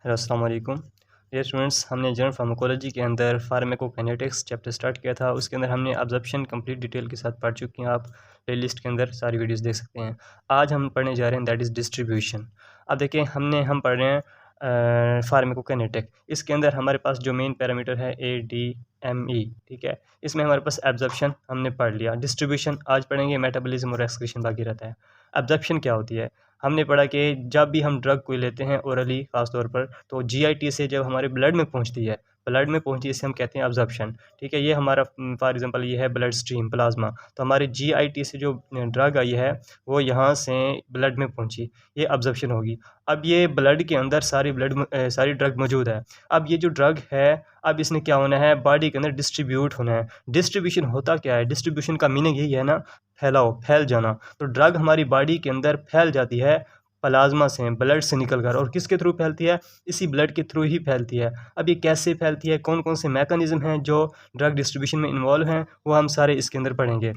Hello अस्सलाम वालेकुम। Dear students, हमने जनरल फार्माकोलॉजी के अंदर फार्माकोकाइनेटिक्स चैप्टर स्टार्ट किया था। उसके अंदर हमने ऑब्जर्प्शन कंप्लीट डिटेल के साथ पढ़ चुके हैं। आप प्लेलिस्ट के अंदर सारी वीडियोस देख सकते हैं। आज हम पढ़ने जा रहे हैं दैट इज़ डिस्ट्रीब्यूशन। अब देखें, हम पढ़ रहे हैं फार्माकोकाइनेटिक। इसके अंदर हमारे पास जो मेन पैरामीटर है ADME, ठीक है। इसमें हमारे पास एब्जर्प्शन हमने पढ़ लिया। डिस्ट्रीब्यूशन आज पढ़ेंगे, मेटाबॉलिज्म और एक्सक्रीशन बाकी रहता है। एब्जर्प्शन क्या होती है? हमने पढ़ा कि जब भी हम ड्रग कोई लेते हैं ओरली ख़ास तौर पर, तो जीआईटी से जब हमारे ब्लड में पहुंचती है, इसे हम कहते हैं अब्जॉर्प्शन, ठीक है। ये हमारा फॉर एग्जांपल ये है ब्लड स्ट्रीम प्लाज्मा, तो हमारे जीआईटी से जो ड्रग आई है वो यहाँ से ब्लड में पहुंची, ये अब्जॉर्प्शन होगी। अब ये ब्लड के अंदर सारी ड्रग मौजूद है। अब ये जो ड्रग है, अब इसने क्या होना है, बॉडी के अंदर डिस्ट्रीब्यूट होना है। डिस्ट्रीब्यूशन होता क्या है? डिस्ट्रीब्यूशन का मीनिंग यही है ना, फैल जाना। तो ड्रग हमारी बॉडी के अंदर फैल जाती है प्लाज्मा से, ब्लड से निकलकर, और किसके थ्रू फैलती है? इसी ब्लड के थ्रू ही फैलती है। अब ये कैसे फैलती है, कौन कौन से मैकेनिज्म हैं जो ड्रग डिस्ट्रीब्यूशन में इन्वॉल्व हैं, वो हम सारे इसके अंदर पढ़ेंगे।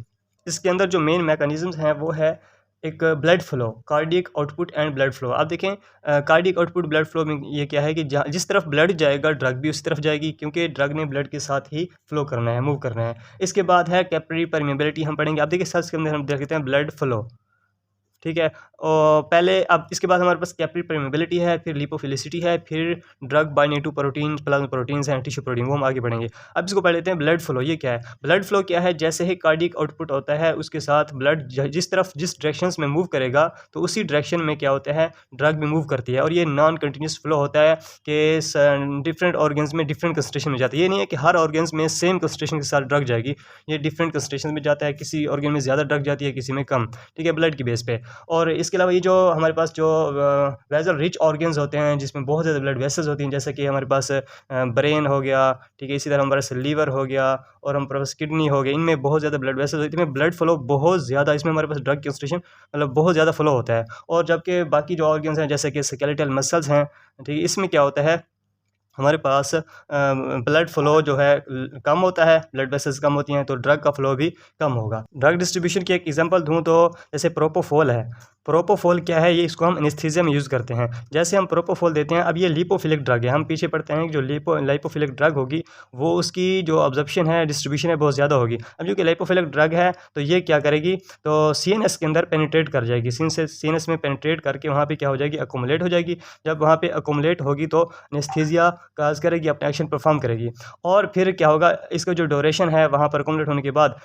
इसके अंदर जो मेन मैकेनिज्म्स हैं वो है एक blood flow, cardiac output and blood flow. आप देखें, कार्डियक आउटपुट ब्लड फ्लो में ये क्या है कि जिस तरफ ब्लड जाएगा ड्रग भी उसी तरफ जाएगी, क्योंकि ड्रग ने ब्लड के साथ ही फ्लो करना है, मूव करना है। इसके बाद है कैपिलरी परमेबिलिटी, हम पढ़ेंगे। आप देखिए सर्च के अंदर हम देखते हैं ब्लड फ्लो, ठीक है। और पहले अब इसके बाद हमारे पास कैपिलरी परमेबिलिटी है, फिर लिपोफिलिसिटी है, फिर drug binding to protein, plasma proteins हैं, टिश्यू प्रोटीन, वो हम आगे बढ़ेंगे। अब इसको पढ़ लेते हैं ब्लड फ्लो। ये क्या है? ब्लड फ्लो क्या है? जैसे ही कार्डियक आउटपुट होता है, उसके साथ ब्लड जिस डायरेक्शंस में मूव करेगा, तो उसी डायरेक्शन में क्या होता है, ड्रग भी मूव करती है। और ये नॉन कंटिन्यूस फ्लो होता है कि डिफरेंट ऑर्गन्स में डिफरेंट कंसंट्रेशन में जाती है। ये नहीं है कि हर ऑर्गन्स में सेम कंसंट्रेशन के साथ ड्रग जाएगी, ये डिफरेंट कंसंट्रेशन में जाता है। किसी ऑर्गन में ज़्यादा ड्रग जाती है, किसी में कम, ठीक है, ब्लड की बेस पे। और इसके अलावा ये जो हमारे पास जो वेसल रिच ऑर्गन्स होते हैं, जिसमें बहुत ज़्यादा ब्लड वेसल्स होती हैं, जैसे कि हमारे पास ब्रेन हो गया, ठीक है, इसी तरह हमारे पास लीवर हो गया, और हमारे पास किडनी हो गया। इनमें बहुत ज़्यादा ब्लड वेसल्स होती है, इनमें ब्लड फ्लो बहुत ज़्यादा, इसमें हमारे पास ड्रग कंसंट्रेशन मतलब बहुत ज़्यादा फ्लो होता है। और जबकि बाकी जो ऑर्गन्स हैं, जैसे कि स्केलेटल मसल्स हैं, ठीक है, इसमें क्या होता है, हमारे पास ब्लड फ्लो जो है कम होता है, ब्लड वेसल्स कम होती हैं, तो ड्रग का फ्लो भी कम होगा। ड्रग डिस्ट्रीब्यूशन की एक एग्जांपल दूं तो जैसे प्रोपोफोल है। प्रोपोफोल क्या है? ये इसको हम एनेस्थीसिया में यूज़ करते हैं। जैसे हम प्रोपोफोल देते हैं, अब ये लिपोफिलिक ड्रग है। हम पीछे पढ़ते हैं कि जो लाइपोफिलिक ड्रग होगी, वो उसकी जो ऑब्जर्प्शन है, डिस्ट्रीब्यूशन है, बहुत ज़्यादा होगी। अब क्योंकि लाइपोफिलिक ड्रग है, तो ये क्या करेगी, तो सीएनएस के अंदर पेनिट्रेट कर जाएगी। सीएनएस में पेनिट्रेट करके वहाँ पे क्या हो जाएगी, अकोमुलेट हो जाएगी। जब वहाँ पे अकोमुलेट होगी तो एनेस्थीसिया काज करेगी, अपना एक्शन परफॉर्म करेगी। और फिर क्या होगा, इसका जो ड्यूरेशन है वहाँ पर अकोमुलेट होने के बाद,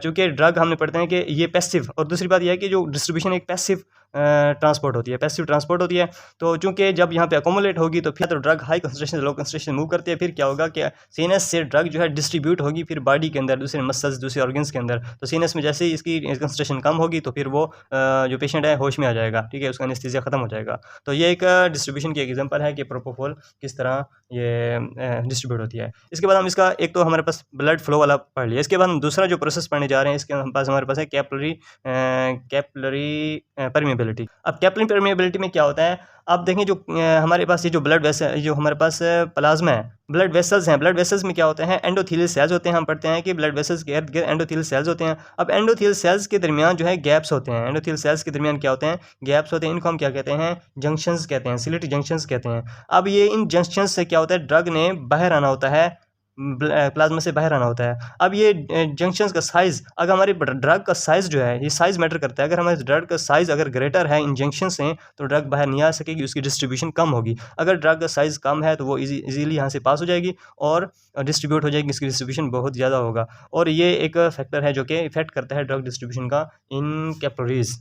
चूँकि ड्रग हमने पढ़ते हैं कि ये पैसिव, और दूसरी बात यह है कि जो डिस्ट्रीब्यूशन एक पैसिव ट्रांसपोर्ट होती है, पैसिव ट्रांसपोर्ट होती है। तो चूँकि जब यहाँ पे अकोमुलेट होगी, तो फिर तो ड्रग हाई कंसंट्रेशन से लो कंसंट्रेशन मूव करती है। फिर क्या होगा कि सीनस से ड्रग जो है डिस्ट्रीब्यूट होगी फिर बॉडी के अंदर, दूसरे मसल्स, दूसरे ऑर्गन्स के अंदर। तो सीनस में जैसे ही इसकी कंसंट्रेशन कम होगी, तो फिर वो जो पेशेंट है होश में आ जाएगा, ठीक है, उसका एनेस्थीसिया खत्म हो जाएगा। तो ये एक डिस्ट्रीब्यूशन की एग्जांपल है कि प्रोपोफोल किस तरह ये डिस्ट्रीब्यूट होती है। इसके बाद हम इसका एक तो हमारे पास ब्लड फ्लो वाला पढ़ लिया। इसके बाद हम दूसरा जो प्रोसेस पढ़ने जा रहे हैं, इसके हमारे पास है कैपिलरी परमेबिलिटी। अब कैपिलरी परमेबिलिटी में क्या होता है, आप देखें जो हमारे पास ये जो ब्लड वेसल, जो हमारे पास प्लाज्मा है, ब्लड वेसल्स हैं, ब्लड वेसल्स में क्या होते हैं, एंडोथेलियल सेल्स होते हैं। हम पढ़ते हैं कि ब्लड वेसल्स के इर्द गिर्द एंडोथेलियल सेल्स होते हैं। अब एंडोथेलियल सेल्स के दरमियान जो है गैप्स होते हैं, एंडोथेलियल सेल्स के दरमियान क्या होते हैं, गैप्स होते हैं। इनको हम क्या कहते हैं, जंक्शंस कहते हैं, सिलिटरी जंक्शंस कहते हैं। अब ये इन जंक्शंस से क्या होता है, ड्रग ने बाहर आना होता है, प्लाज्मा से बाहर आना होता है। अब ये जंक्शंस का साइज़, अगर हमारे ड्रग का साइज़ जो है, ये साइज़ मैटर करता है। अगर हमारे ड्रग का साइज़ अगर ग्रेटर है इन जंक्शन से, तो ड्रग बाहर नहीं आ सकेगी, उसकी डिस्ट्रीब्यूशन कम होगी। अगर ड्रग का साइज़ कम है, तो वो इजीली यहाँ से पास हो जाएगी और डिस्ट्रीब्यूट हो जाएगी, इसकी डिस्ट्रीब्यूशन बहुत ज़्यादा होगा। और ये एक फैक्टर है जो कि इफेक्ट करता है ड्रग डिस्ट्रीब्यूशन का इन कैपिलरीज।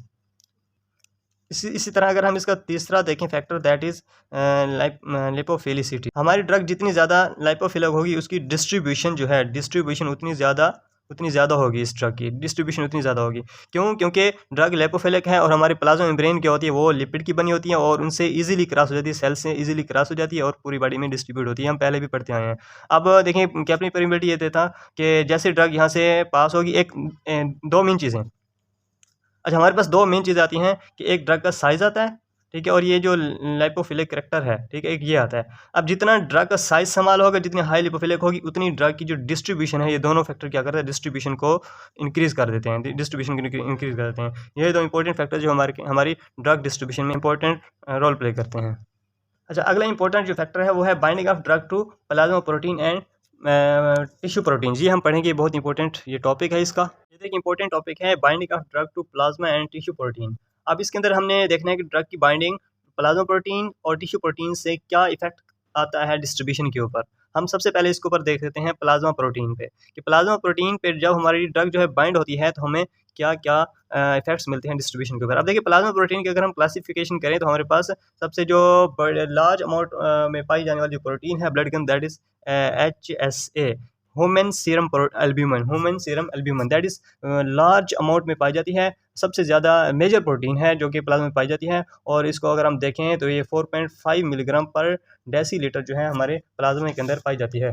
इसी तरह अगर हम इसका तीसरा देखें फैक्टर, दैट इज़ लिपोफिलिसिटी। हमारी ड्रग जितनी ज़्यादा लाइपोफिलिक होगी, उसकी डिस्ट्रीब्यूशन जो है, डिस्ट्रीब्यूशन उतनी ज़्यादा होगी, इस ड्रग की डिस्ट्रीब्यूशन उतनी ज़्यादा होगी। क्यों? क्योंकि ड्रग लिपोफिलिक है और हमारी प्लाज्मा मेम्ब्रेन क्या होती है, वो लिपिड की बनी होती है और उनसे इजीली क्रॉस हो जाती है, सेल से इजीली क्रॉस हो जाती है और पूरी बॉडी में डिस्ट्रीब्यूट होती है। हम पहले भी पढ़ते आए हैं। अब देखें, कैपिलरी परमेबिलिटी ये देता कि जैसे ड्रग यहाँ से पास होगी, दो मेन चीज़ें। अच्छा, हमारे पास दो मेन चीज़ें आती हैं कि एक ड्रग का साइज़ आता है, ठीक है, और ये जो लाइपोफिलिक करैक्टर है, ठीक है, एक ये आता है। अब जितना ड्रग का साइज़ स्मॉल होगा, जितनी हाई लिपोफिलिक होगी, उतनी ड्रग की जो डिस्ट्रीब्यूशन है, ये दोनों फैक्टर क्या करते हैं, डिस्ट्रीब्यूशन को इंक्रीज़ कर देते हैं, डिस्ट्रीब्यूशन को इंक्रीज़ कर देते हैं। ये दो इंपॉर्टेंट फैक्टर जो हमारी ड्रग डिस्ट्रीब्यूशन में इंपॉर्टेंट रोल प्ले करते हैं। अच्छा, अगला इंपॉर्टेंट जो फैक्टर है वो है binding of drug to plasma protein and tissue protein. ये हम पढ़ेंगे, बहुत इंपॉर्टेंट ये टॉपिक है इसका। ये एक इंपॉर्टेंट टॉपिक है binding of drug to plasma and tissue protein. अब इसके अंदर हमने देखना है कि ड्रग की बाइंडिंग प्लाज्मा प्रोटीन और टिश्यू प्रोटीन से क्या इफेक्ट आता है डिस्ट्रीब्यूशन के ऊपर। हम सबसे पहले इसके ऊपर देख लेते हैं प्लाज्मा प्रोटीन पे, कि प्लाज्मा प्रोटीन पे जब हमारी ड्रग जो है बाइंड होती है तो हमें क्या क्या इफेक्ट्स मिलते हैं डिस्ट्रीब्यूशन के ऊपर। अब देखिए, प्लाज्मा प्रोटीन की अगर हम क्लासिफिकेशन करें तो हमारे पास सबसे जो लार्ज अमाउंट में पाई जाने वाली जो प्रोटीन है ब्लड के अंदर, that is HSA, human serum albumin, human serum albumin, that is large amount में पाई जाती है। सबसे ज़्यादा मेजर प्रोटीन है जो कि प्लाज्मा में पाई जाती है, और इसको अगर हम देखें तो ये 4.5 मिलीग्राम पर डेसीलीटर जो है हमारे प्लाज्मा के अंदर पाई जाती है।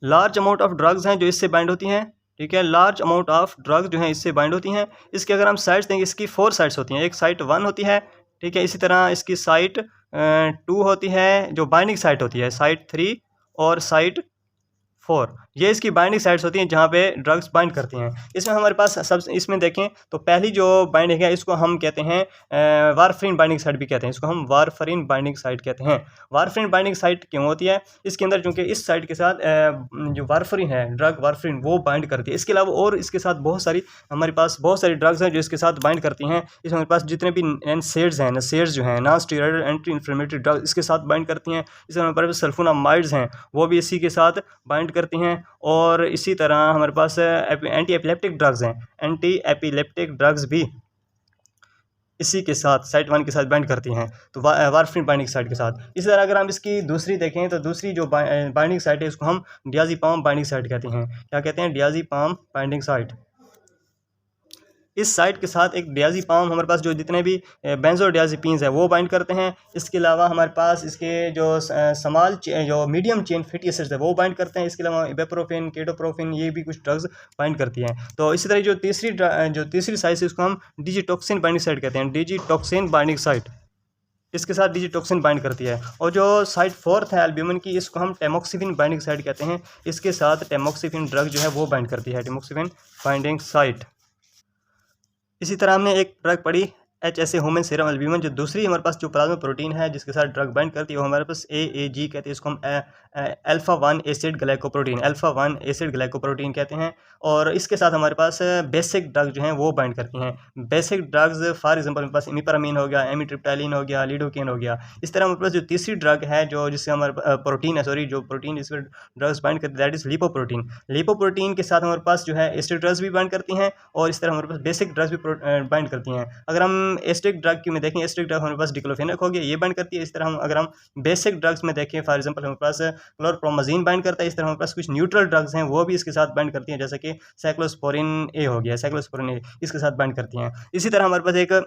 लार्ज अमाउंट ऑफ ड्रग्स हैं जो इससे बाइंड होती हैं, ठीक है, लार्ज अमाउंट ऑफ ड्रग्स जो हैं इससे बाइंड होती हैं। इसके अगर हम साइड्स देंगे, इसकी 4 साइड्स होती हैं। एक साइट 1 होती है, ठीक है, इसी तरह इसकी साइट 2 होती है जो बाइंडिंग साइट होती है, साइट 3 और साइट 4, ये इसकी बाइंडिंग साइट्स होती हैं जहाँ पे ड्रग्स बाइंड करती हैं। इसमें हमारे पास सब, इसमें देखें तो पहली जो बाइंडिंग है इसको हम कहते हैं वारफरीन बाइंडिंग साइट भी कहते हैं, इसको हम वारफरीन बाइंडिंग साइट कहते हैं। वारफरीन बाइंडिंग साइट क्यों होती है? इसके अंदर चूँकि इस साइट के साथ जो वारफरीन है, ड्रग वारफरीन, वो बाइंड करती है। इसके अलावा और इसके साथ बहुत सारी हमारे पास बहुत सारी ड्रग्स हैं जो इसके साथ बाइंड करती हैं। इसमें हमारे पास जितने भी NSAIDs हैं, NSAIDs जो हैं, non steroidal anti inflammatory drugs, इसके साथ बाइंड करती हैं। इसमें हमारे पास सल्फोनामाइड्स हैं, वो भी इसी के साथ बाइंड करती हैं। और इसी तरह हमारे पास एंटी एपिलेप्टिक ड्रग्स हैं, एंटी एपिलेप्टिक ड्रग्स भी इसी के साथ साइट 1 के साथ बाइंड करती हैं, तो वारफरीन बाइंडिंग साइट के साथ। इसी तरह अगर हम इसकी दूसरी देखें तो दूसरी जो बाइंडिंग साइट है उसको हम डियाज़ेपाम बाइंडिंग साइट कहते हैं। क्या कहते हैं? डियाज़ेपाम बाइंडिंग साइट। इस साइट के साथ एक डियाज़ेपाम हमारे पास जो जितने भी बेंजोडियाज़ेपीन्स है वो बाइंड करते हैं। इसके अलावा हमारे पास इसके जो जो मीडियम चेन फैटी एसिड्स है वो बाइंड करते हैं। इसके अलावा इबुप्रोफेन, केटोप्रोफेन, ये भी कुछ ड्रग्स बाइंड करती हैं। तो इसी तरह जो तीसरी साइट है उसको हम डिजिटॉक्सिन बाइंडिंग साइट कहते हैं, डिजिटॉक्सिन बाइंडिंग साइट, इसके साथ डिजिटॉक्सिन बाइंड करती है। और जो साइट 4 है एल्ब्यूमिन की, इसको हम टेमोक्सिफिन बाइंडिंग साइट कहते हैं। इसके साथ टेमोक्सिफिन ड्रग जो है वो बाइंड करती है, टेमोक्सिफिन बाइंडिंग साइट। इसी तरह हमने एक ड्रग पढ़ी HSA, ह्यूमन सीरम एल्ब्यूमिन, जो दूसरी हमारे पास जो प्लाज्मा प्रोटीन है जिसके साथ ड्रग बाइंड करती है वो हमारे पास AAG कहते हैं। इसको हम अल्फा-1 एसिड ग्लाइकोप्रोटीन, अल्फा-1 एसिड ग्लाइकोप्रोटीन कहते हैं। और इसके साथ हमारे पास बेसिक ड्रग जो हैं वो बाइंड करती हैं। बेसिक ड्रग्स फॉर एग्जांपल हमारे पास इमिपेरामिन हो गया, एमिट्रिप्टाइलिन हो गया, लिडोकेन हो गया। इस तरह हमारे पास जो तीसरी ड्रग है जो जिससे हमारे प्रोटीन है, सॉरी, जो प्रोटीन जिसमें ड्रग्स बाइंड करती है, दैट इज़ लिपोप्रोटीन। लिपोप्रोटीन के साथ हमारे पास जो है एसिड ड्रग्स भी बाइंड करती हैं, और इस तरह हमारे पास बेसिक ड्रग्स भी बाइंड करती हैं। अगर हम एस्टिक ड्रग की में देखें, एस्टिक ड्रग हमारे पास डिक्लोफेनक हो गया, ये बाइंड करती है। इस तरह हम अगर हम बेसिक ड्रग्स में देखें, फॉर एग्जांपल हमारे पास क्लोरप्रोमाजीन बाइंड करता है। इस तरह हमारे पास कुछ न्यूट्रल ड्रग्स हैं वो भी इसके साथ बाइंड करती हैं, जैसे कि साइक्लोस्पोरिन ए हो गया, साइक्लोस्पोरिन ए इसके साथ बाइंड करती हैं। इसी तरह हमारे पास एक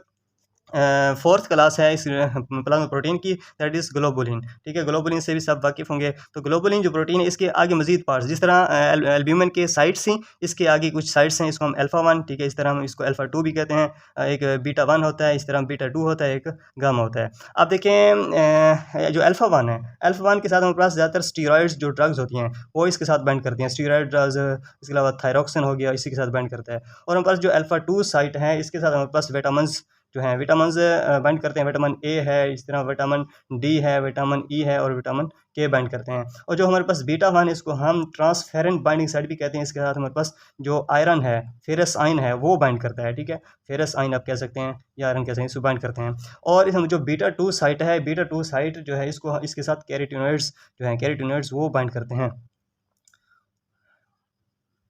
4th क्लास है इस प्लाज्मा प्रोटीन की, दैट इज़ ग्लोबुलिन, ठीक है। ग्लोबुलिन से भी सब वाकिफ़ होंगे। तो ग्लोबुलिन जो प्रोटीन है इसके आगे मजीद पार्ट्स, जिस तरह एल्ब्यूमिन के साइट्स हैं, इसके आगे कुछ साइट्स हैं, इसको हम अल्फा-1, ठीक है, इस तरह हम इसको अल्फा-2 भी कहते हैं। एक बीटा-1 होता है, इस तरह बीटा-2 होता है, एक गामा होता है। अब देखें जो अल्फा-1 है, अल्फा-1 के साथ हमारे पास ज़्यादातर स्टीरॉइड्स जो ड्रग्स होती हैं वो इसके साथ बाइंड करती हैं, स्टीरॉइड ड्रग्स। इसके अलावा थायरोक्सिन हो गया, इसी के साथ बाइंड करता है। और हमारे पास जो अल्फा-2 साइट है इसके साथ हमारे पास विटामिन्स जो हैं, विटामिन्स बाइंड करते हैं। विटामिन ए है, इस तरह विटामिन डी है, विटामिन ई है, और विटामिन के बाइंड करते हैं। और जो हमारे पास बीटा-1 है इसको हम ट्रांसफेरेंट बाइंडिंग साइट भी कहते हैं। इसके साथ हमारे पास जो आयरन है, फेरस आयन है, वो बाइंड करता है, ठीक है। फेरस आयन आप कह सकते हैं या आयरन कह सकते हैं, इसको बाइंड करते हैं। और इसमें जो बीटा-2 साइट है, बीटा-2 साइट जो है इसको इसके साथ कैरोटीनॉइड्स जो हैं, कैरोटीनॉइड्स वो बाइंड करते हैं।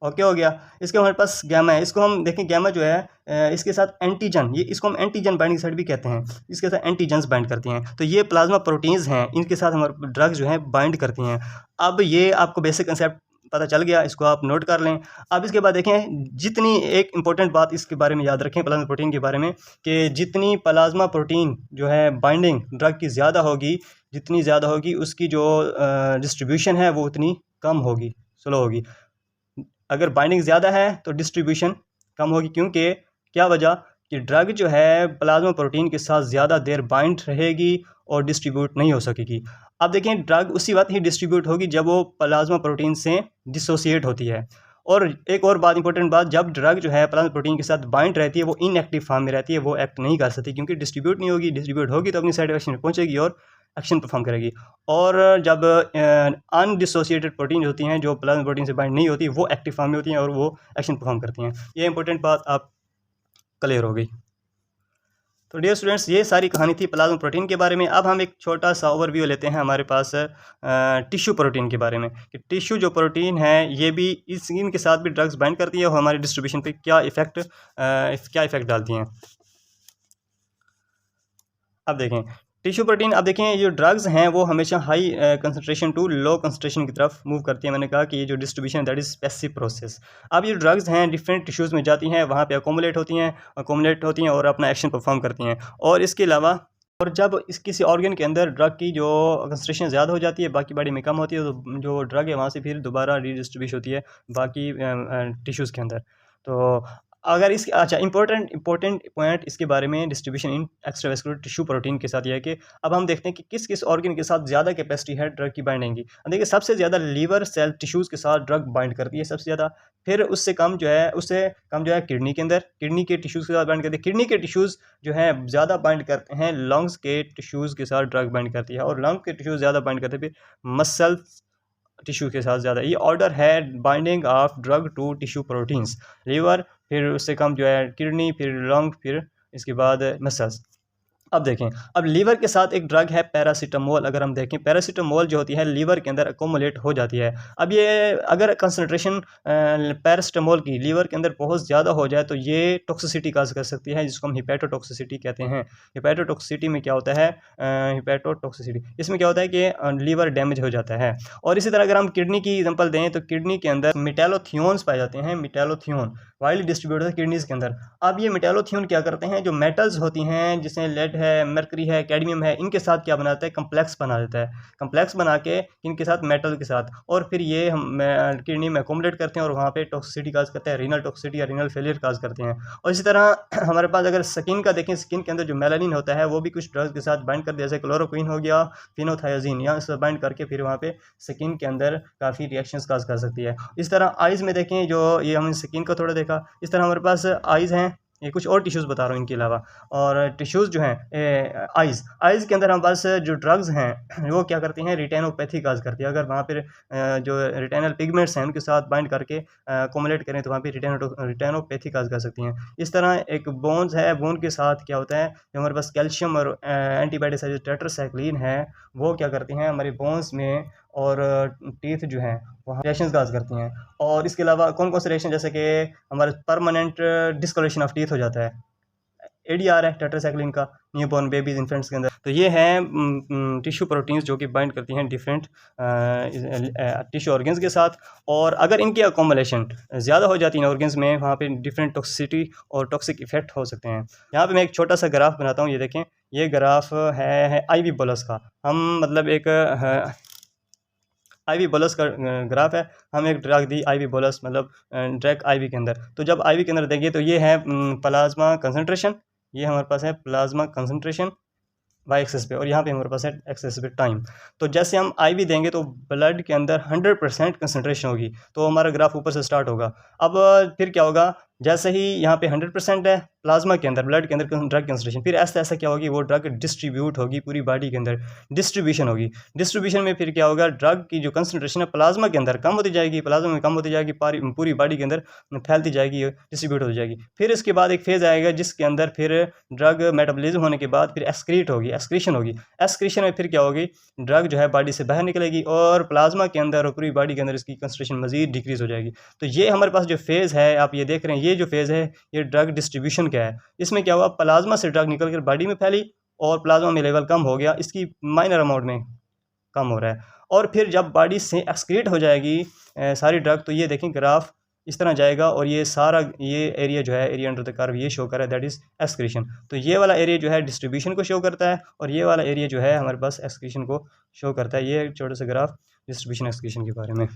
ओके हो गया। इसके हमारे पास गैमा है, इसको हम देखें, गैमा जो है इसके साथ एंटीजन, ये इसको हम एंटीजन बाइंडिंग साइट भी कहते हैं, इसके साथ एंटीजन्स बाइंड करती हैं। तो ये प्लाज्मा प्रोटीन्स हैं, इनके साथ हमारे ड्रग्स जो हैं बाइंड करती हैं। अब ये आपको बेसिक कंसेप्ट पता चल गया, इसको आप नोट कर लें। अब इसके बाद देखें, जितनी एक इंपॉर्टेंट बात इसके बारे में याद रखें प्लाज्मा प्रोटीन के बारे में, कि जितनी प्लाज्मा प्रोटीन जो है बाइंडिंग ड्रग की ज़्यादा होगी, जितनी ज़्यादा होगी उसकी जो डिस्ट्रीब्यूशन है वो उतनी कम होगी, स्लो होगी। अगर बाइंडिंग ज़्यादा है तो डिस्ट्रीब्यूशन कम होगी, क्योंकि क्या वजह कि ड्रग जो है प्लाज्मा प्रोटीन के साथ ज़्यादा देर बाइंड रहेगी और डिस्ट्रीब्यूट नहीं हो सकेगी। अब देखें, ड्रग उसी वक्त ही डिस्ट्रीब्यूट होगी जब वो प्लाज्मा प्रोटीन से डिसोसिएट होती है। और एक और बात, इंपॉर्टेंट बात, जब ड्रग जो है प्लाज्मा प्रोटीन के साथ बाइंड रहती है वो इनएक्टिव फॉर्म में रहती है, वो एक्ट नहीं कर सकती, क्योंकि डिस्ट्रीब्यूट नहीं होगी। डिस्ट्रीब्यूट होगी तो अपनी साइड एक्शन में पहुँचेगी और एक्शन परफॉर्म करेगी। और जब अनडिसोसिएटेड प्रोटीन होती हैं जो प्लाज्मा प्रोटीन से बाइंड नहीं होती, वो एक्टिव फॉर्म में होती हैं और वो एक्शन परफॉर्म करती हैं। ये इंपॉर्टेंट बात आप क्लियर हो गई। तो डियर स्टूडेंट्स, ये सारी कहानी थी प्लाज्मा प्रोटीन के बारे में। अब हम एक छोटा सा ओवरव्यू लेते हैं हमारे पास टिश्यू प्रोटीन के बारे में, कि टिश्यू जो प्रोटीन है ये भी इनके साथ भी ड्रग्स बाइंड करती है और हमारी डिस्ट्रीब्यूशन पे क्या इफेक्ट डालती हैं। अब देखें टिश्यू प्रोटीन, अब देखें ये जो ड्रग्स हैं वो हमेशा high concentration to low concentration की तरफ मूव करती है। मैंने कहा कि ये जो distribution that is passive process. अब ये ड्रग्स हैं डिफरेंट टिश्यूज़ में जाती हैं, वहाँ पे अकोमुलेट होती हैं और अपना एक्शन परफॉर्म करती हैं। और इसके अलावा और जब इस किसी ऑर्गन के अंदर ड्रग की जो कंसंट्रेशन ज़्यादा हो जाती है, बाकी बॉडी में कम होती है, तो जो ड्रग है वहाँ से फिर दोबारा रीडिस्ट्रीब्यूट होती है बाकी टिश्यूज़ के अंदर। तो अगर इस अच्छा इंपॉर्टेंट पॉइंट इसके बारे में डिस्ट्रीब्यूशन इन एक्स्ट्रावेस्कुलर टिश्यू प्रोटीन के साथ यह है कि अब हम देखते हैं कि किस किस ऑर्गन के साथ ज़्यादा कैपेसिटी है ड्रग की बाइंडिंग की। देखिए सबसे ज़्यादा लीवर सेल टिश्यूज़ के साथ ड्रग बाइंड करती है सबसे ज़्यादा। फिर उससे कम जो है किडनी के अंदर, किडनी के टिश्यूज़ के साथ बाइंड करती है। किडनी के टिश्यूज़ जो है ज़्यादा बाइंड करते हैं लंग्स के टिश्यूज़ के साथ ड्रग बाइंड करती है, और लंग्स के टिश्यूज़ ज़्यादा बाइंड करते हैं फिर मसल्स टिश्यू के साथ ज़्यादा। ये ऑर्डर है binding of drug to tissue proteins. Liver, फिर उससे कम जो है किडनी, फिर लंग, फिर इसके बाद मसल्स। अब देखें, अब लीवर के साथ एक ड्रग है पैरासीटामोल। अगर हम देखें पैरासीटामोल जो होती है लीवर के अंदर अकोमुलेट हो जाती है। अब ये अगर कंसंट्रेशन पैरासीटामोल की लीवर के अंदर बहुत ज़्यादा हो जाए तो ये टॉक्सिसिटी काज कर सकती है, जिसको हम हिपैटोटॉक्सिसिटी कहते हैं। हिपैटोटॉक्सिसिटी में क्या होता है, हिपैटोटॉक्सिसिटी इसमें क्या होता है कि लीवर डैमेज हो जाता है। और इसी तरह अगर हम किडनी की एग्जांपल दें तो किडनी के अंदर मेटालोथियोन्स पाए जाते हैं। मेटालोथियोन वाइडली डिस्ट्रीब्यूटेड है किडनीज के अंदर। अब ये मेटालोथियोन क्या करते हैं, जो मेटल्स होती हैं जिसमें लेड है, मरकरी है, कैडमियम है, इनके साथ क्या बनाता है, कम्प्लेक्स बना देता है। कम्प्लेक्स बना के इनके साथ मेटल के साथ, और फिर ये हम किडनी में अकोमोडेट करते हैं और वहाँ पे टॉक्सिसिटी काज करते हैं, रीनल टॉक्सिसिटी या रीनल फेलियर काज करते हैं। और इसी तरह हमारे पास अगर स्किन का देखें, स्किन के अंदर जो मेलानिन होता है वो भी कुछ ड्रग्स के साथ बाइंड कर दिया, जैसे क्लोरोक्विन हो गया, फिनोथायाजीन, यहाँ से बाइंड करके फिर वहाँ पे स्किन के अंदर काफ़ी रिएक्शंस काज कर सकती है। इस तरह आइज़ में देखें, जो ये हमने स्किन को थोड़ा देखा, इस तरह हमारे पास आइज़ हैं। ये कुछ और टिश्यूज़ बता रहा हूँ इनके अलावा। और टिश्यूज़ जो हैं आइज़ के अंदर हमारे पास जो ड्रग्स हैं वो क्या करती हैं, रिटेनोपैथी काज करती है। अगर वहाँ पर जो रिटेनल पिगमेंट्स हैं उनके साथ बाइंड करके अकोमुलेट करें तो वहाँ पे रिटेनोपैथी काज कर सकती हैं। इस तरह एक बोन्स है, बोन के साथ क्या होता है, जो हमारे पास कैल्शियम और एंटीबायोटिक्स है, जो टेट्रासाइक्लिन है, वो क्या करती हैं हमारे बोन्स में और टीथ जो हैं वहाँ रिएक्शंस काज करती हैं। और इसके अलावा कौन कौन से रिएक्शन, जैसे कि हमारे परमानेंट डिस्कलरेशन ऑफ टीथ हो जाता है, एडीआर है टेट्रासाइक्लिन का, न्यूबॉर्न बेबीज इन्फेंट्स के अंदर। तो ये हैं टिश्यू प्रोटीन्स जो कि बाइंड करती हैं डिफरेंट टिश्यू ऑर्गन्स के साथ। और अगर इनकी अकोमोलेशन ज़्यादा हो जाती है ऑर्गन्स में, वहाँ पे डिफरेंट टॉक्सिसिटी और टॉक्सिक इफेक्ट हो सकते हैं। यहाँ पे मैं एक छोटा सा ग्राफ बनाता हूँ, ये देखें, ये ग्राफ है IV बोलस का। हम मतलब एक IV बोलस का ग्राफ है। हम एक ड्रग दी IV बोलस, मतलब ड्रग IV के अंदर। तो जब IV के अंदर देंगे तो ये है प्लाज्मा कंसंट्रेशन, ये हमारे पास है प्लाज्मा कंसंट्रेशन वाई एक्सेस पे, और यहाँ पे हमारे पास है एक्सेस पे टाइम। तो जैसे हम IV देंगे तो ब्लड के अंदर 100% कंसंट्रेशन होगी, तो हमारा ग्राफ ऊपर से स्टार्ट होगा। अब फिर क्या होगा, जैसे ही यहाँ पे 100% है प्लाज्मा के अंदर, ब्लड के अंदर ड्रग कंसंट्रेशन, फिर ऐसा ऐसा क्या होगी, वो ड्रग डिस्ट्रीब्यूट होगी पूरी बॉडी के अंदर, डिस्ट्रीब्यूशन होगी। डिस्ट्रीब्यूशन में फिर क्या होगा, ड्रग की जो कंसंट्रेशन है प्लाज्मा के अंदर कम होती जाएगी, प्लाज्मा में कम होती जाएगी, पूरी बॉडी के अंदर फैलती जाएगी, डिस्ट्रीब्यूट हो जाएगी। फिर इसके बाद एक फेज़ आएगा जिसके अंदर फिर ड्रग मेटाबॉलिज्म होने के बाद फिर एक्सक्रीट होगी, एक्सक्रीशन होगी। एक्सक्रीशन में फिर क्या होगी, ड्रग जो है बॉडी से बाहर निकलेगी और प्लाज्मा के अंदर और पूरी बॉडी के अंदर इसकी कंसंट्रेशन मज़ीद डिक्रीज़ हो जाएगी। तो ये हमारे पास जो फेज़ है, आप ये देख रहे हैं, ये जो फेज़ है ये ड्रग डिस्ट्रीब्यूशन का है। इसमें क्या हुआ, प्लाज्मा से ड्रग निकल कर बॉडी में फैली और प्लाज्मा में लेवल कम हो गया, इसकी माइनर अमाउंट में कम हो रहा है। और फिर जब बॉडी से एक्सक्रीट हो जाएगी सारी ड्रग, तो ये देखें ग्राफ इस तरह जाएगा, और ये सारा ये एरिया जो है, एरिया अंडर द कर्व, ये शो कर रहा है, दैट इज़ एक्सक्रीशन। तो ये वाला एरिया जो है डिस्ट्रीब्यूशन को शो करता है, और ये वाला एरिया जो है हमारे पास एक्सक्रीशन को शो करता है। ये छोटे से ग्राफ डिस्ट्रीब्यूशन एक्सक्रीशन के बारे में।